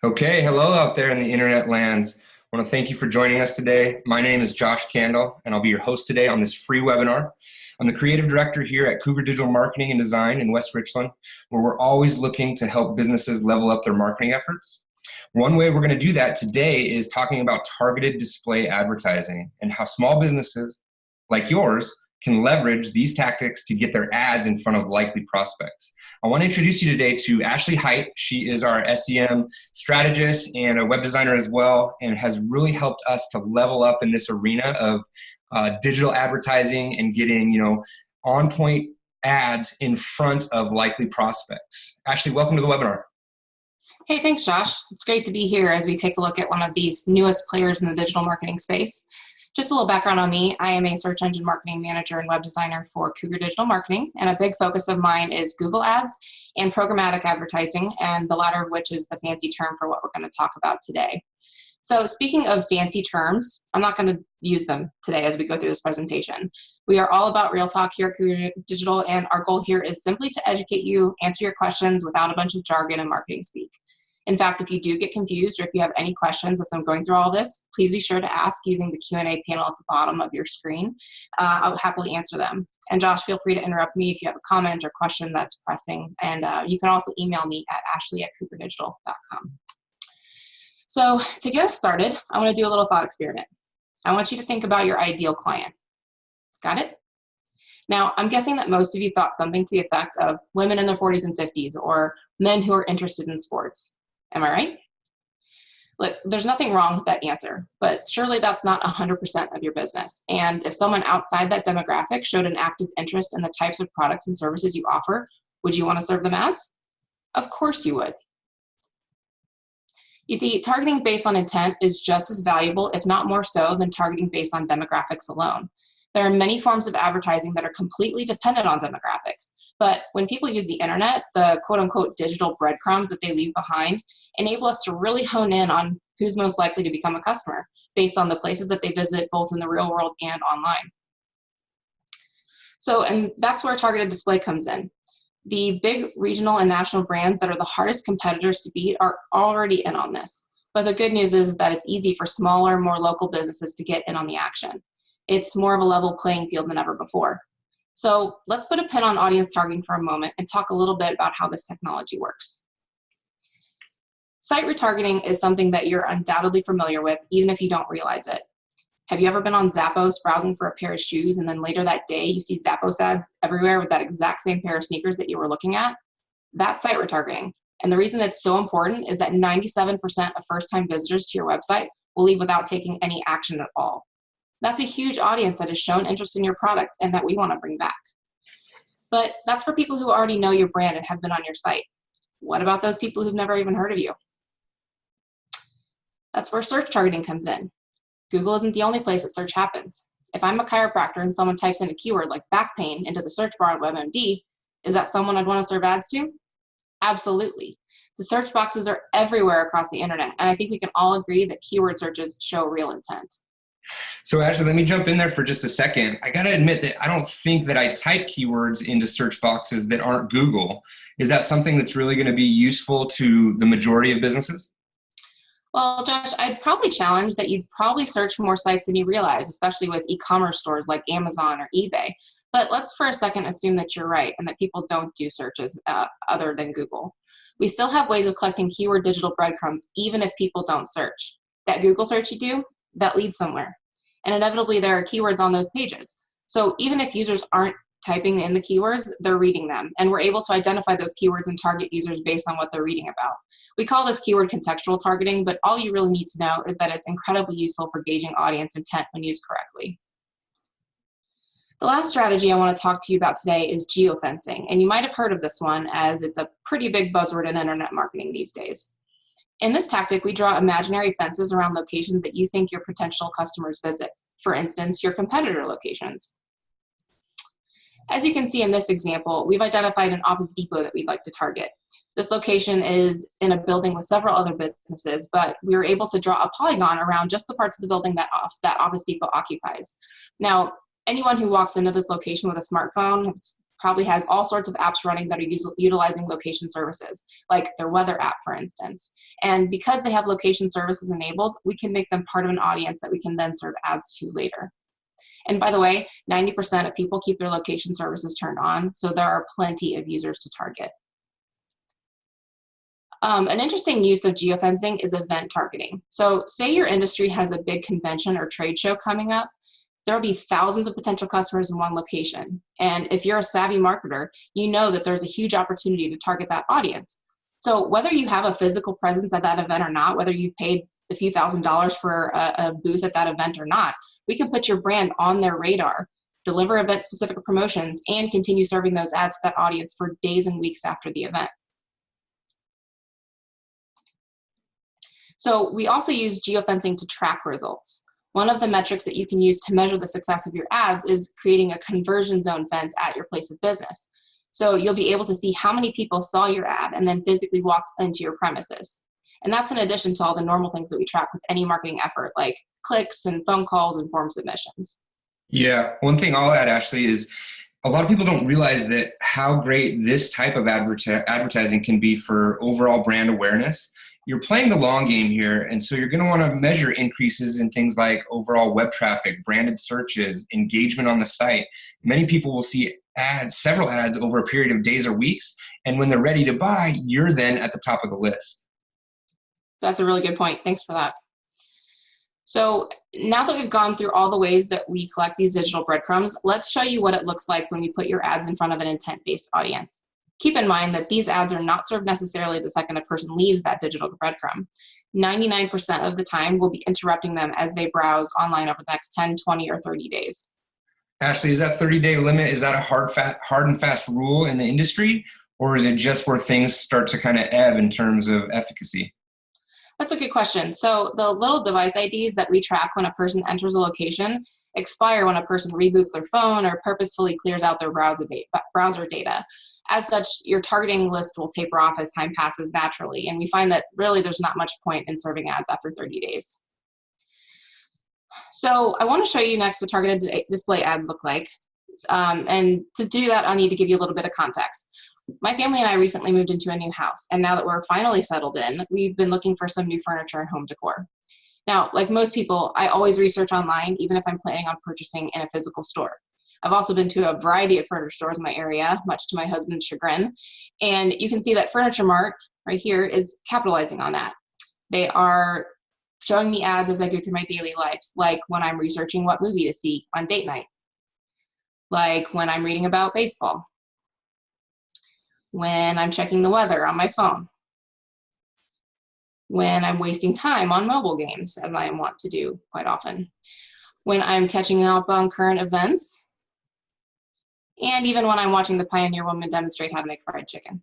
Okay, hello out there in the internet lands. I want to thank you for joining us today. My name is Josh Candle, and I'll be your host today on this free webinar. I'm the creative director here at Cougar Digital Marketing and Design in West Richland, where we're always looking to help businesses level up their marketing efforts. One way we're going to do that today is talking about targeted display advertising and how small businesses like yours can leverage these tactics to get their ads in front of likely prospects. I want to introduce you today to Ashley Hite. She is our SEM strategist and a web designer as well, and has really helped us to level up in this arena of digital advertising and getting, on-point ads in front of likely prospects. Ashley, welcome to the webinar. Hey, thanks, Josh. It's great to be here as we take a look at one of these newest players in the digital marketing space. Just a little background on me. I am a search engine marketing manager and web designer for Cougar Digital Marketing, and a big focus of mine is Google Ads and programmatic advertising, and the latter of which is the fancy term for what we're going to talk about today. So speaking of fancy terms, I'm not going to use them today as we go through this presentation. We are all about real talk here at Cougar Digital, and our goal here is simply to educate you, answer your questions without a bunch of jargon and marketing speak. In fact, if you do get confused or if you have any questions as I'm going through all this, please be sure to ask using the Q&A panel at the bottom of your screen. I'll happily answer them. And Josh, feel free to interrupt me if you have a comment or question that's pressing. And you can also email me at ashley@cougardigital.com. So to get us started, I want to do a little thought experiment. I want you to think about your ideal client. Got it? Now, I'm guessing that most of you thought something to the effect of women in their 40s and 50s or men who are interested in sports. Am I right? Look, there's nothing wrong with that answer, but surely that's not 100% of your business. And if someone outside that demographic showed an active interest in the types of products and services you offer, would you want to serve them ads? Of course you would. You see, targeting based on intent is just as valuable, if not more so, than targeting based on demographics alone. There are many forms of advertising that are completely dependent on demographics. But when people use the internet, the quote-unquote digital breadcrumbs that they leave behind enable us to really hone in on who's most likely to become a customer based on the places that they visit, both in the real world and online. So, and that's where targeted display comes in. The big regional and national brands that are the hardest competitors to beat are already in on this. But the good news is that it's easy for smaller, more local businesses to get in on the action. It's more of a level playing field than ever before. So let's put a pin on audience targeting for a moment and talk a little bit about how this technology works. Site retargeting is something that you're undoubtedly familiar with, even if you don't realize it. Have you ever been on Zappos browsing for a pair of shoes, and then later that day you see Zappos ads everywhere with that exact same pair of sneakers that you were looking at? That's site retargeting. And the reason it's so important is that 97% of first-time visitors to your website will leave without taking any action at all. That's a huge audience that has shown interest in your product and that we want to bring back. But that's for people who already know your brand and have been on your site. What about those people who've never even heard of you? That's where search targeting comes in. Google isn't the only place that search happens. If I'm a chiropractor and someone types in a keyword like back pain into the search bar on WebMD, is that someone I'd want to serve ads to? Absolutely. The search boxes are everywhere across the internet, and I think we can all agree that keyword searches show real intent. So Ashley, let me jump in there for just a second. I got to admit that I don't think that I type keywords into search boxes that aren't Google. Is that something that's really going to be useful to the majority of businesses? Well, Josh, I'd probably challenge that you'd probably search for more sites than you realize, especially with e-commerce stores like Amazon or eBay. But let's for a second assume that you're right and that people don't do searches other than Google. We still have ways of collecting keyword digital breadcrumbs even if people don't search. That Google search you do, that leads somewhere. And inevitably there are keywords on those pages. So even if users aren't typing in the keywords, they're reading them. And we're able to identify those keywords and target users based on what they're reading about. We call this keyword contextual targeting, but all you really need to know is that it's incredibly useful for gauging audience intent when used correctly. The last strategy I want to talk to you about today is geofencing. And you might have heard of this one as it's a pretty big buzzword in internet marketing these days. In this tactic, we draw imaginary fences around locations that you think your potential customers visit. For instance, your competitor locations. As you can see in this example, we've identified an Office Depot that we'd like to target. This location is in a building with several other businesses, but we were able to draw a polygon around just the parts of the building that Office Depot occupies. Now, anyone who walks into this location with a smartphone has probably has all sorts of apps running that are utilizing location services, like their weather app, for instance. And because they have location services enabled, we can make them part of an audience that we can then serve ads to later. And by the way, 90% of people keep their location services turned on, so there are plenty of users to target. An interesting use of geofencing is event targeting. So say your industry has a big convention or trade show coming up, there will be thousands of potential customers in one location. And if you're a savvy marketer, you know that there's a huge opportunity to target that audience. So whether you have a physical presence at that event or not, whether you've paid a few $1,000s for a booth at that event or not, we can put your brand on their radar, deliver event-specific promotions, and continue serving those ads to that audience for days and weeks after the event. So we also use geofencing to track results. One of the metrics that you can use to measure the success of your ads is creating a conversion zone fence at your place of business. So you'll be able to see how many people saw your ad and then physically walked into your premises. And that's in addition to all the normal things that we track with any marketing effort, like clicks and phone calls and form submissions. Yeah, one thing I'll add, Ashley, is a lot of people don't realize that how great this type of advertising can be for overall brand awareness. You're playing the long game here, and so you're going to want to measure increases in things like overall web traffic, branded searches, engagement on the site. Many people will see ads, several ads over a period of days or weeks, and when they're ready to buy, you're then at the top of the list. That's a really good point. Thanks for that. So now that we've gone through all the ways that we collect these digital breadcrumbs, let's show you what it looks like when we put your ads in front of an intent-based audience. Keep in mind that these ads are not served necessarily the second a person leaves that digital breadcrumb. 99% of the time, we'll be interrupting them as they browse online over the next 10, 20, or 30 days. Ashley, is that 30-day limit, is that a hard and fast rule in the industry, or is it just where things start to kind of ebb in terms of efficacy? That's a good question. So the little device IDs that we track when a person enters a location expire when a person reboots their phone or purposefully clears out their browser data. As such, your targeting list will taper off as time passes naturally, and we find that really there's not much point in serving ads after 30 days. So I want to show you next what targeted display ads look like. And to do that, I'll need to give you a little bit of context. My family and I recently moved into a new house, and now that we're finally settled in, we've been looking for some new furniture and home decor. Now, like most people, I always research online, even if I'm planning on purchasing in a physical store. I've also been to a variety of furniture stores in my area, much to my husband's chagrin, and you can see that Furniture Mart right here is capitalizing on that. They are showing me ads as I go through my daily life, like when I'm researching what movie to see on date night, like when I'm reading about baseball, when I'm checking the weather on my phone, when I'm wasting time on mobile games, as I want to do quite often, when I'm catching up on current events, and even when I'm watching the Pioneer woman demonstrate how to make fried chicken.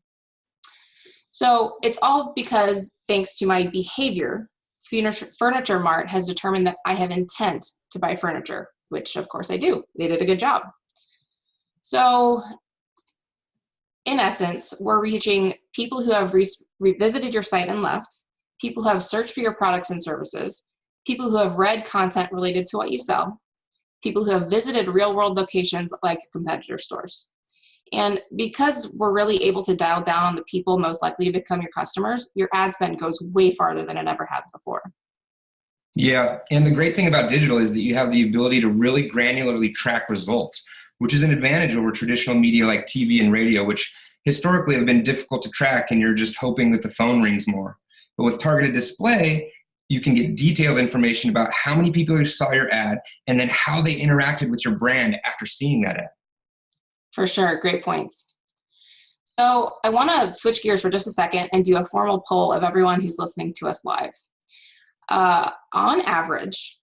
So it's all because, thanks to my behavior, Furniture Mart has determined that I have intent to buy furniture, which of course I do. They did a good job. So in essence, we're reaching people who have revisited your site and left, people who have searched for your products and services, people who have read content related to what you sell, people who have visited real-world locations like your competitor stores. And because we're really able to dial down on the people most likely to become your customers, your ad spend goes way farther than it ever has before. Yeah, and the great thing about digital is that you have the ability to really granularly track results, which is an advantage over traditional media like TV and radio, which historically have been difficult to track, and you're just hoping that the phone rings more. But with targeted display, you can get detailed information about how many people saw your ad and then how they interacted with your brand after seeing that ad. For sure, great points. So I want to switch gears for just a second and do a formal poll of everyone who's listening to us live. On average,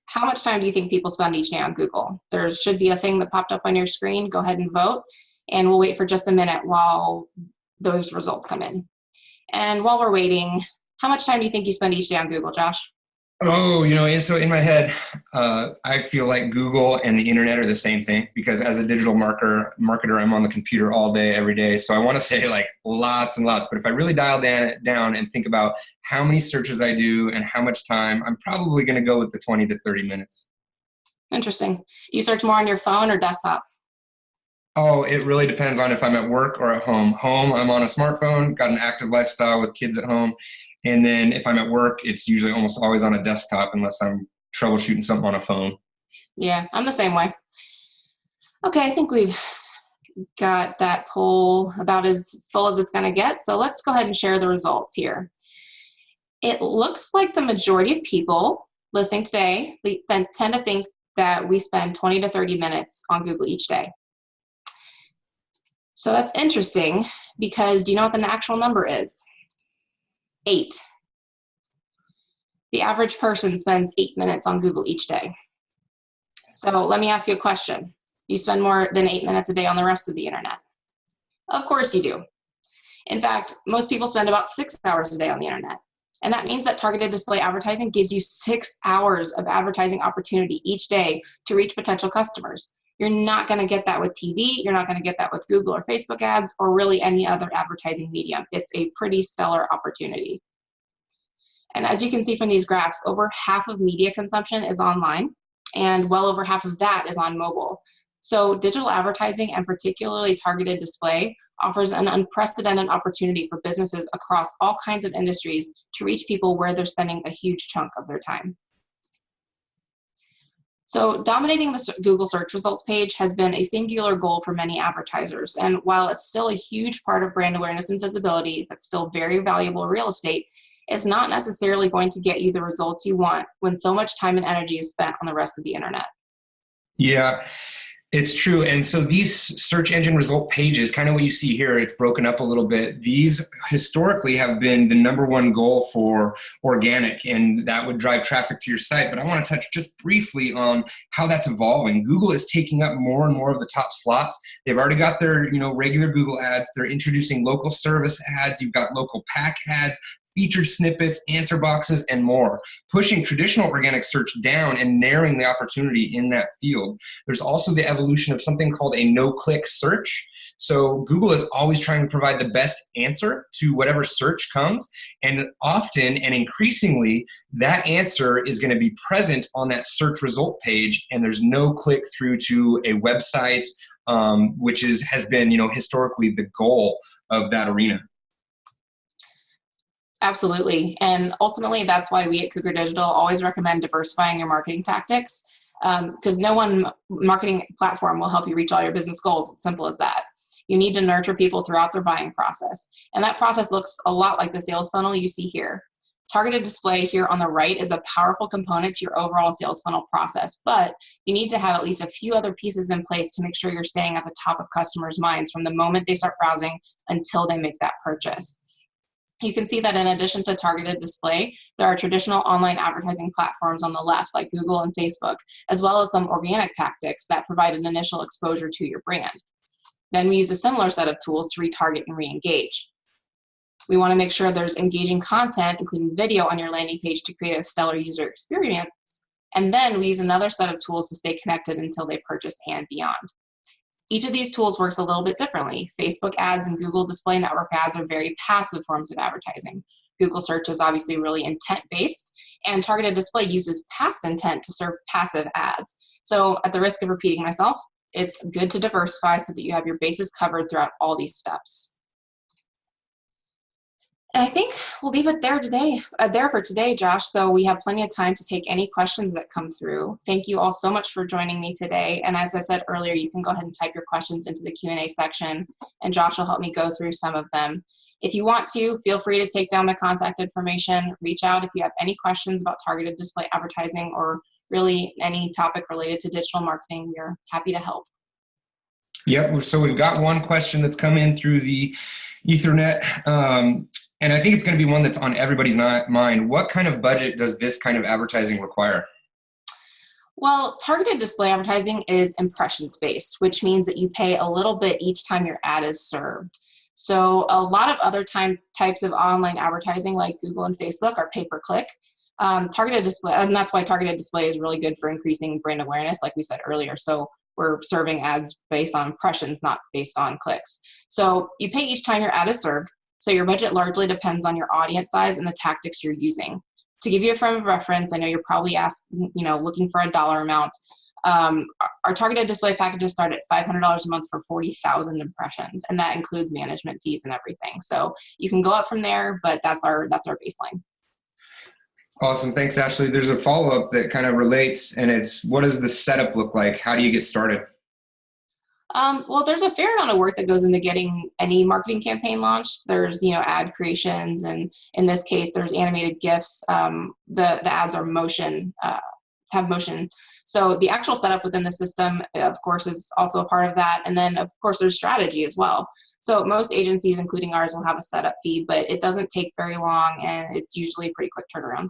how much time do you think people spend each day on Google? There should be a thing that popped up on your screen. Go ahead and vote, and we'll wait for just a minute while those results come in. And while we're waiting, how much time do you think you spend each day on Google, Josh? Oh, so in my head, I feel like Google and the internet are the same thing, because as a digital marketer, I'm on the computer all day, every day. So I want to say like lots and lots, but if I really dial down and think about how many searches I do and how much time, I'm probably going to go with the 20 to 30 minutes. Interesting. Do you search more on your phone or desktop? Oh, it really depends on if I'm at work or at home. Home, I'm on a smartphone, got an active lifestyle with kids at home. And then if I'm at work, it's usually almost always on a desktop unless I'm troubleshooting something on a phone. Yeah, I'm the same way. Okay, I think we've got that poll about as full as it's going to get. So let's go ahead and share the results here. It looks like the majority of people listening today tend to think that we spend 20 to 30 minutes on Google each day. So that's interesting because do you know what the actual number is? 8. The average person spends 8 minutes on Google each day. So let me ask you a question. You spend more than 8 minutes a day on the rest of the internet? Of course you do. In fact, most people spend about 6 hours a day on the internet. And that means that targeted display advertising gives you 6 hours of advertising opportunity each day to reach potential customers. You're not going to get that with TV. You're not going to get that with Google or Facebook ads or really any other advertising medium. It's a pretty stellar opportunity. And as you can see from these graphs, over half of media consumption is online, and well over half of that is on mobile. So digital advertising, and particularly targeted display, offers an unprecedented opportunity for businesses across all kinds of industries to reach people where they're spending a huge chunk of their time. So dominating the Google search results page has been a singular goal for many advertisers. And while it's still a huge part of brand awareness and visibility, that's still very valuable real estate, it's not necessarily going to get you the results you want when so much time and energy is spent on the rest of the internet. Yeah, it's true. And so these search engine result pages, kind of what you see here, it's broken up a little bit. These historically have been the number one goal for organic, and that would drive traffic to your site. But I want to touch just briefly on how that's evolving. Google is taking up more and more of the top slots. They've already got their, regular Google ads. They're introducing local service ads. You've got local pack ads, featured snippets, answer boxes, and more, pushing traditional organic search down and narrowing the opportunity in that field. There's also the evolution of something called a no-click search. So Google is always trying to provide the best answer to whatever search comes, and often and increasingly, that answer is going to be present on that search result page, and there's no click through to a website, which has been, historically the goal of that arena. Absolutely. And ultimately, that's why we at Cougar Digital always recommend diversifying your marketing tactics, because no one marketing platform will help you reach all your business goals. It's simple as that. You need to nurture people throughout their buying process. And that process looks a lot like the sales funnel you see here. Targeted display here on the right is a powerful component to your overall sales funnel process, but you need to have at least a few other pieces in place to make sure you're staying at the top of customers' minds from the moment they start browsing until they make that purchase. You can see that in addition to targeted display, there are traditional online advertising platforms on the left, like Google and Facebook, as well as some organic tactics that provide an initial exposure to your brand. Then we use a similar set of tools to retarget and re-engage. We want to make sure there's engaging content, including video, on your landing page to create a stellar user experience. And then we use another set of tools to stay connected until they purchase and beyond. Each of these tools works a little bit differently. Facebook ads and Google Display Network ads are very passive forms of advertising. Google search is obviously really intent-based, and targeted display uses past intent to serve passive ads. So at the risk of repeating myself, it's good to diversify so that you have your bases covered throughout all these steps. And I think we'll leave it there for today, Josh. So we have plenty of time to take any questions that come through. Thank you all so much for joining me today. And as I said earlier, you can go ahead and type your questions into the Q&A section, and Josh will help me go through some of them. If you want to, feel free to take down my contact information. Reach out if you have any questions about targeted display advertising or really any topic related to digital marketing. We're happy to help. Yep. So we've got one question that's come in through the Ethernet. And I think it's going to be one that's on everybody's mind. What kind of budget does this kind of advertising require? Well, targeted display advertising is impressions-based, which means that you pay a little bit each time your ad is served. So a lot of other types of online advertising like Google and Facebook are pay-per-click. Targeted display, and that's why targeted display is really good for increasing brand awareness, like we said earlier. So we're serving ads based on impressions, not based on clicks. So you pay each time your ad is served. So your budget largely depends on your audience size and the tactics you're using. To give you a frame of reference, I know you're probably looking for a dollar amount. Our targeted display packages start at $500 a month for 40,000 impressions, and that includes management fees and everything. So you can go up from there, but that's our baseline. Awesome. Thanks, Ashley. There's a follow-up that kind of relates, and it's, what does the setup look like? How do you get started? Well, there's a fair amount of work that goes into getting any marketing campaign launched. There's, ad creations, and in this case, there's animated GIFs. The ads are motion, have motion. So the actual setup within the system, of course, is also a part of that. And then, of course, there's strategy as well. So most agencies, including ours, will have a setup fee, but it doesn't take very long, and it's usually a pretty quick turnaround.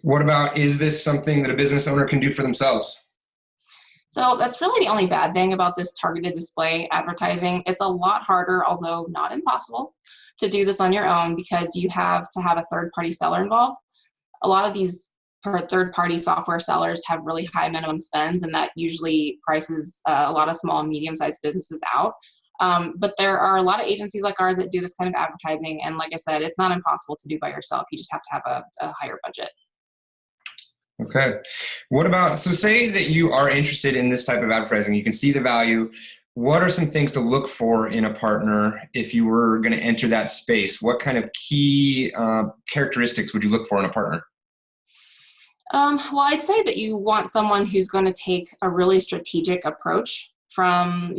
What about, is this something that a business owner can do for themselves? So that's really the only bad thing about this targeted display advertising. It's a lot harder, although not impossible, to do this on your own because you have to have a third-party seller involved. A lot of these third-party software sellers have really high minimum spends, and that usually prices a lot of small and medium-sized businesses out. But there are a lot of agencies like ours that do this kind of advertising, and like I said, it's not impossible to do by yourself. You just have to have a higher budget. Okay. What about, so say that you are interested in this type of advertising, you can see the value. What are some things to look for in a partner if you were going to enter that space? What kind of key characteristics would you look for in a partner? Well, I'd say that you want someone who's going to take a really strategic approach from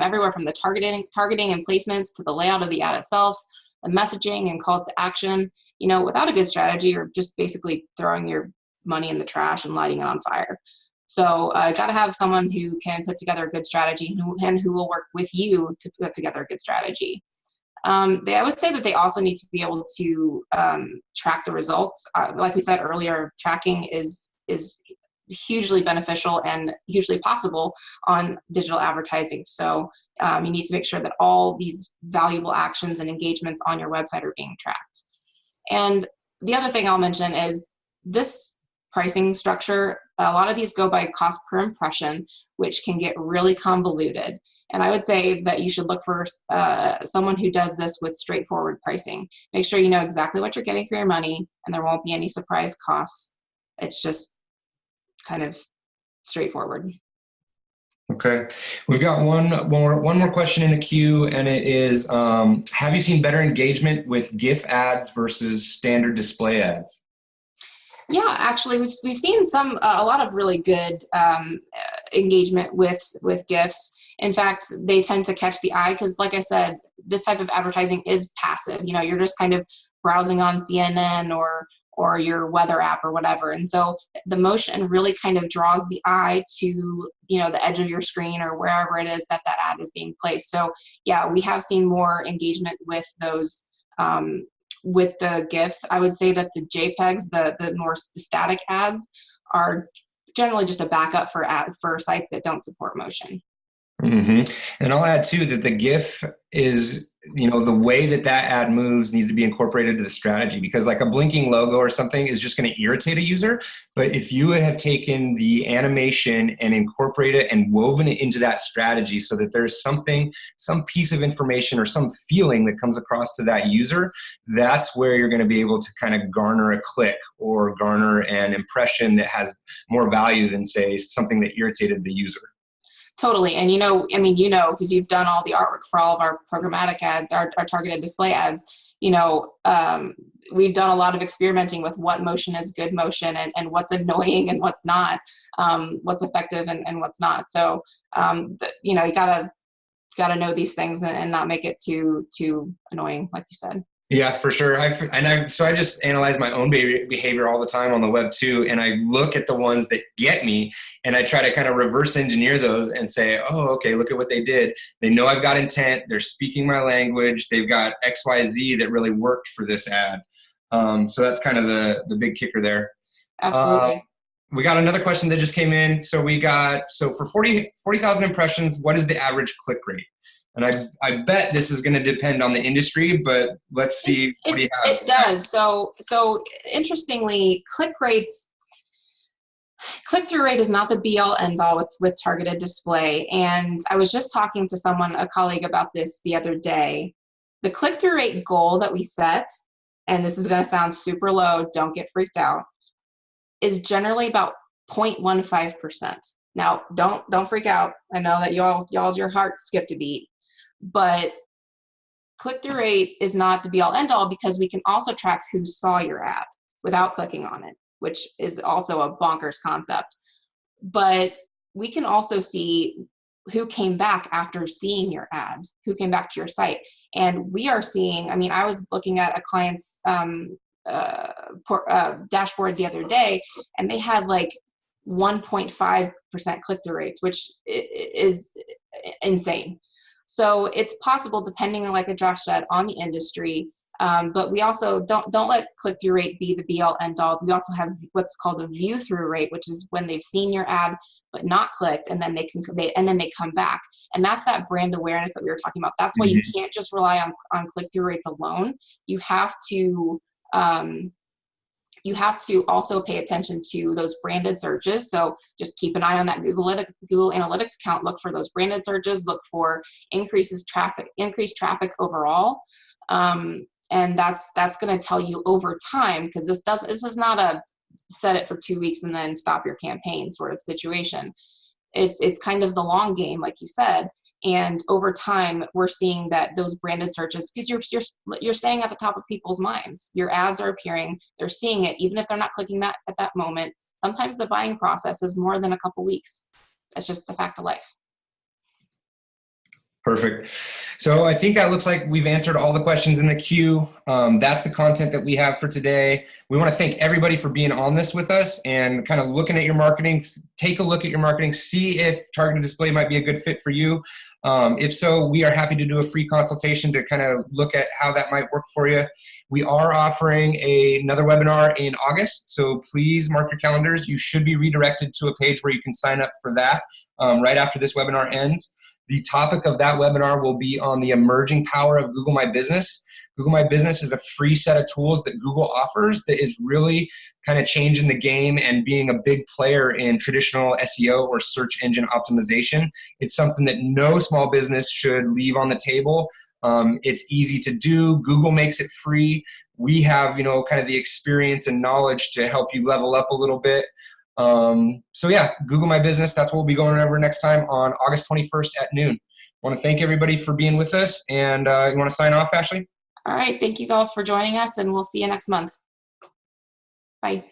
everywhere from the targeting and placements to the layout of the ad itself, the messaging and calls to action. Without a good strategy, you're just basically throwing your money in the trash and lighting it on fire. So got to have someone who can put together a good strategy and who will work with you to put together a good strategy. I would say that they also need to be able to track the results. Like we said earlier, tracking is hugely beneficial and hugely possible on digital advertising. So you need to make sure that all these valuable actions and engagements on your website are being tracked. And the other thing I'll mention is this pricing structure. A lot of these go by cost per impression, which can get really convoluted. And I would say that you should look for someone who does this with straightforward pricing. Make sure you know exactly what you're getting for your money, and there won't be any surprise costs. It's just kind of straightforward. Okay. We've got one more question in the queue, and it is, have you seen better engagement with GIF ads versus standard display ads? Yeah, actually, we've seen a lot of really good engagement with GIFs. In fact, they tend to catch the eye because, like I said, this type of advertising is passive. You're just kind of browsing on CNN or your weather app or whatever, and so the motion really kind of draws the eye to the edge of your screen or wherever it is that ad is being placed. So yeah, we have seen more engagement with those. With the GIFs, I would say that the JPEGs, the static ads, are generally just a backup for sites that don't support motion. Mm-hmm. And I'll add too that the GIF is, the way that ad moves needs to be incorporated into the strategy, because like a blinking logo or something is just going to irritate a user. But if you have taken the animation and incorporated it and woven it into that strategy so that there's some piece of information or some feeling that comes across to that user, that's where you're going to be able to kind of garner a click or garner an impression that has more value than, say, something that irritated the user. Totally. And because you've done all the artwork for all of our programmatic ads, our targeted display ads, we've done a lot of experimenting with what motion is good motion and what's annoying and what's not, what's effective and what's not. So, you gotta know these things and not make it too annoying, like you said. Yeah, for sure. So I just analyze my own behavior all the time on the web too, and I look at the ones that get me, and I try to kind of reverse engineer those and say, oh, okay, look at what they did. They know I've got intent. They're speaking my language. They've got XYZ that really worked for this ad. So that's kind of the big kicker there. Absolutely. We got another question that just came in. So for 40,000 impressions, what is the average click rate? And I bet this is going to depend on the industry, but let's see. What do you have? It does. So interestingly, click-through rate is not the be-all, end-all with targeted display. And I was just talking to a colleague about this the other day. The click-through rate goal that we set, and this is going to sound super low, don't get freaked out, is generally about 0.15%. Now, don't freak out. I know that y'all's your heart skipped a beat, but click-through rate is not the be-all end-all, because we can also track who saw your ad without clicking on it, which is also a bonkers concept. But we can also see who came back after seeing your ad, who came back to your site. And we are seeing, I mean, I was looking at a client's dashboard the other day, and they had like 1.5% click-through rates, which is insane. So it's possible, depending on, like Josh said, on the industry. But we also don't let click-through rate be the be-all end-all. We also have what's called a view-through rate, which is when they've seen your ad but not clicked, and then they come back. And that's that brand awareness that we were talking about. That's why you can't just rely on click-through rates alone. You have to also pay attention to those branded searches. So just keep an eye on that Google Analytics account. Look for those branded searches. Look for increased traffic overall. And that's going to tell you over time, because this is not a set it for 2 weeks and then stop your campaign sort of situation. It's kind of the long game, like you said. And over time, we're seeing that those branded searches, because you're staying at the top of people's minds. Your ads are appearing, they're seeing it, even if they're not clicking that at that moment. Sometimes the buying process is more than a couple weeks. That's just a fact of life. Perfect. So I think that looks like we've answered all the questions in the queue. That's the content that we have for today. We want to thank everybody for being on this with us and kind of looking at your marketing. Take a look at your marketing, see if targeted display might be a good fit for you. If so, we are happy to do a free consultation to kind of look at how that might work for you. We are offering another webinar in August, so please mark your calendars. You should be redirected to a page where you can sign up for that right after this webinar ends. The topic of that webinar will be on the emerging power of Google My Business. Google My Business is a free set of tools that Google offers that is really kind of changing the game and being a big player in traditional SEO or search engine optimization. It's something that no small business should leave on the table. It's easy to do. Google makes it free. We have, kind of the experience and knowledge to help you level up a little bit. So yeah, Google My Business, that's what we'll be going over next time on August 21st at noon. I want to thank everybody for being with us, and you want to sign off, Ashley? All right, thank you all for joining us, and we'll see you next month. Bye.